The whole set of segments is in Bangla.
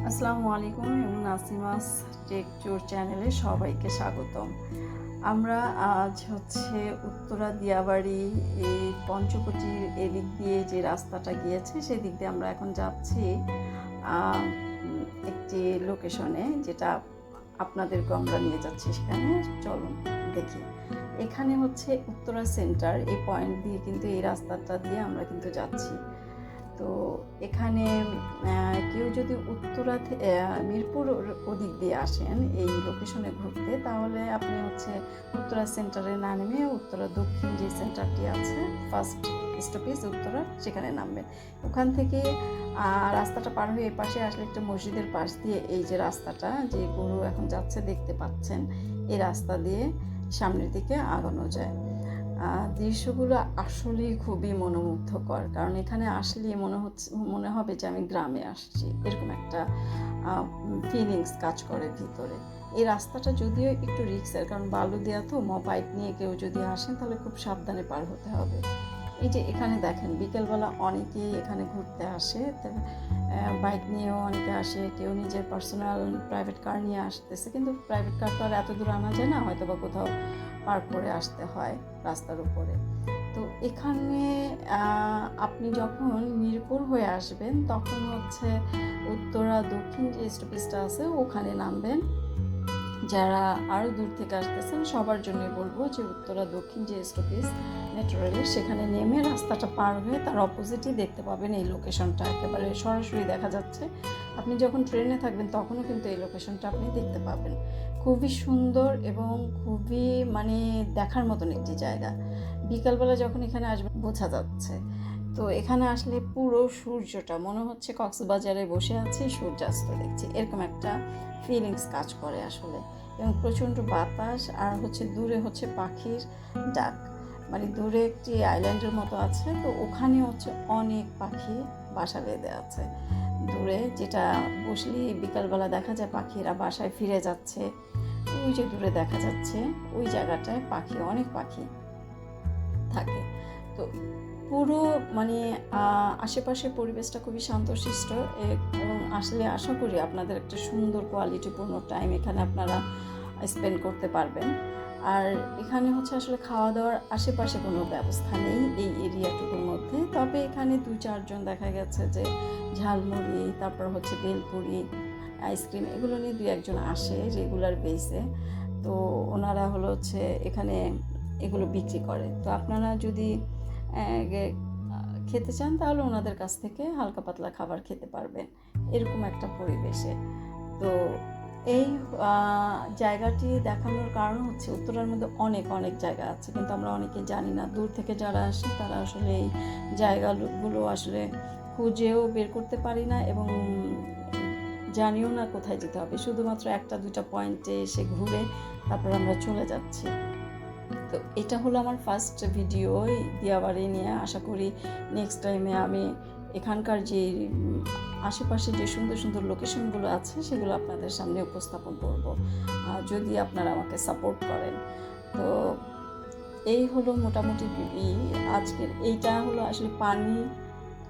আসসালামু আলাইকুম এবং নাসিমাস টেক ট্যুর চ্যানেলে সবাইকে স্বাগতম। আমরা আজ উত্তরা দিয়াবাড়ি এই পঞ্চবটির এদিক দিয়ে যে রাস্তাটা গিয়েছে সেদিক দিয়ে আমরা এখন যাচ্ছি একটি লোকেশনে, যেটা আপনাদেরকে আমরা নিয়ে যাচ্ছি। সেখানে চলুন দেখি। এখানে উত্তরা সেন্টার, এই পয়েন্ট দিয়ে কিন্তু এই রাস্তাটা দিয়ে আমরা কিন্তু যাচ্ছি। তো এখানে কেউ যদি উত্তরা মিরপুর ওদিক দিয়ে আসেন এই লোকেশনে ঘুরতে, তাহলে আপনি উত্তরা সেন্টারে না নেমে উত্তরা দক্ষিণ যে সেন্টারটি আছে, ফার্স্ট স্টপেজ উত্তরা, সেখানে নামবেন। ওখান থেকে রাস্তাটা পার হয়ে এই পাশে আসলে একটা মসজিদের পাশ দিয়ে এই যে রাস্তাটা, যে গরু এখন যাচ্ছে দেখতে পাচ্ছেন, এই রাস্তা দিয়ে সামনের দিকে আগানো যায়। দৃশ্যগুলো আসলেই খুবই মনোমুগ্ধকর, কারণ এখানে আসলে মনে হবে যে আমি গ্রামে আসছি, এরকম একটা ফিলিংস কাজ করে ভিতরে। এই রাস্তাটা যদিও একটু রিস্কের, কারণ বালু দেওয়া, তো বাইক নিয়ে কেউ যদি আসেন তাহলে খুব সাবধানে পার হতে হবে। এই যে এখানে দেখেন বিকেলবেলা অনেকেই এখানে ঘুরতে আসে, বাইক নিয়েও অনেকে আসে, কেউ নিজের পার্সোনাল প্রাইভেট কার নিয়ে আসতেছে, কিন্তু প্রাইভেট কার তো আর এত দূর আনা যায় না, হয়তো বা কোথাও পার্ক করে আসতে হয় রাস্তার উপরে। তো এখানে আপনি যখন মিরপুর হয়ে আসবেন তখন উত্তরা দক্ষিণ যে স্টপেজটা আছে ওখানে নামবেন। যারা আরও দূর থেকে আসতেছেন সবার জন্যই বলবো যে উত্তরা দক্ষিণ যে স্টপেজ মেট্রো রেলের, সেখানে নেমে রাস্তাটা পার হয়ে তার অপোজিটই দেখতে পাবেন এই লোকেশনটা, একেবারে সরাসরি দেখা যাচ্ছে। আপনি যখন ট্রেনে থাকবেন তখনও কিন্তু এই লোকেশনটা আপনি দেখতে পাবেন। খুবই সুন্দর এবং খুবই দেখার মতন একটি জায়গা। বিকালবেলা যখন এখানে আসবেন বোঝা যাচ্ছে। তো এখানে আসলে পুরো সূর্যটা মনে হচ্ছে কক্সবাজারে বসে আছি, সূর্যাস্ত দেখছি, এরকম একটা ফিলিংস কাজ করে আসলে। এবং প্রচণ্ড বাতাস, আর দূরে পাখির ডাক, দূরে একটি আইল্যান্ডের মতো আছে, তো ওখানে অনেক পাখি বাসা বেঁধে আছে দূরে, যেটা বসলে বিকালবেলা দেখা যায় পাখিরা বাসায় ফিরে যাচ্ছে। ওই যে দূরে দেখা যাচ্ছে ওই জায়গাটায় অনেক পাখি থাকে। তো পুরো আশেপাশের পরিবেশটা খুবই শান্তশিষ্ট, এবং আসলে আশা করি আপনাদের একটা সুন্দর কোয়ালিটিপূর্ণ টাইম এখানে আপনারা স্পেন্ড করতে পারবেন। আর এখানে আসলে খাওয়া দাওয়ার আশেপাশে কোনো ব্যবস্থা নেই এই এরিয়াটুকুর মধ্যে, তবে এখানে 2-4 জন দেখা গেছে যে ঝালমুড়ি, তারপর বেলপুরি, আইসক্রিম, এগুলো নিয়ে 2-1 জন আসে রেগুলার বেসে। তো ওনারা এখানে এগুলো বিক্রি করে। তো আপনারা যদি খেতে চান তাহলে ওনাদের কাছ থেকে হালকা পাতলা খাবার খেতে পারবেন, এরকম একটা পরিবেশে। তো এই জায়গাটি দেখানোর কারণ উত্তরার মধ্যে অনেক অনেক জায়গা আছে, কিন্তু আমরা অনেকে জানি না। দূর থেকে যারা আসে তারা আসলে এই জায়গাগুলো আসলে খুঁজেও বের করতে পারি না, এবং জানিও না কোথায় যেতে হবে। শুধুমাত্র 1-2টা পয়েন্টে এসে ঘুরে তারপর আমরা চলে যাচ্ছি। তো এটা হলো আমার ফার্স্ট ভিডিও দিয়াবাড়ি নিয়ে। আশা করি নেক্সট টাইমে আমি এখানকার যে আশেপাশে যে সুন্দর সুন্দর লোকেশনগুলো আছে সেগুলো আপনাদের সামনে উপস্থাপন করব, যদি আপনারা আমাকে সাপোর্ট করেন। তো এই হলো মোটামুটি আজকের এইটা হলো আসলে পানি,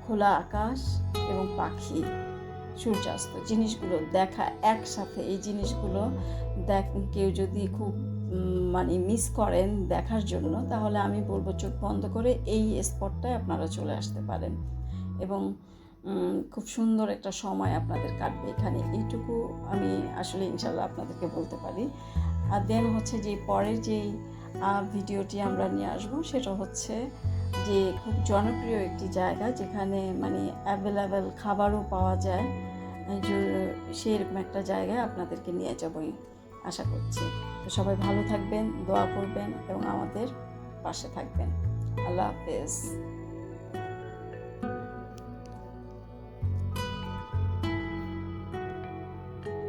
খোলা আকাশ এবং পাখি, সূর্যাস্ত, জিনিসগুলো দেখা একসাথে। এই জিনিসগুলো কেউ যদি খুব মিস করেন দেখার জন্য, তাহলে আমি বলবো চোখ বন্ধ করে এই স্পটটায় আপনারা চলে আসতে পারেন, এবং খুব সুন্দর একটা সময় আপনাদের কাটবে এখানে। এইটুকু আমি আসলে ইনশাল্লাহ আপনাদেরকে বলতে পারি। আর দেন যে পরের যেই ভিডিওটি আমরা নিয়ে আসবো সেটা যে খুব জনপ্রিয় একটি জায়গা, যেখানে অ্যাভেলেবেল খাবারও পাওয়া যায়, সেরকম একটা জায়গায় আপনাদেরকে নিয়ে যাবই আশা করছি। তো সবাই ভালো থাকবেন, দোয়া করবেন এবং আমাদের পাশে থাকবেন। আল্লাহ হাফেজ।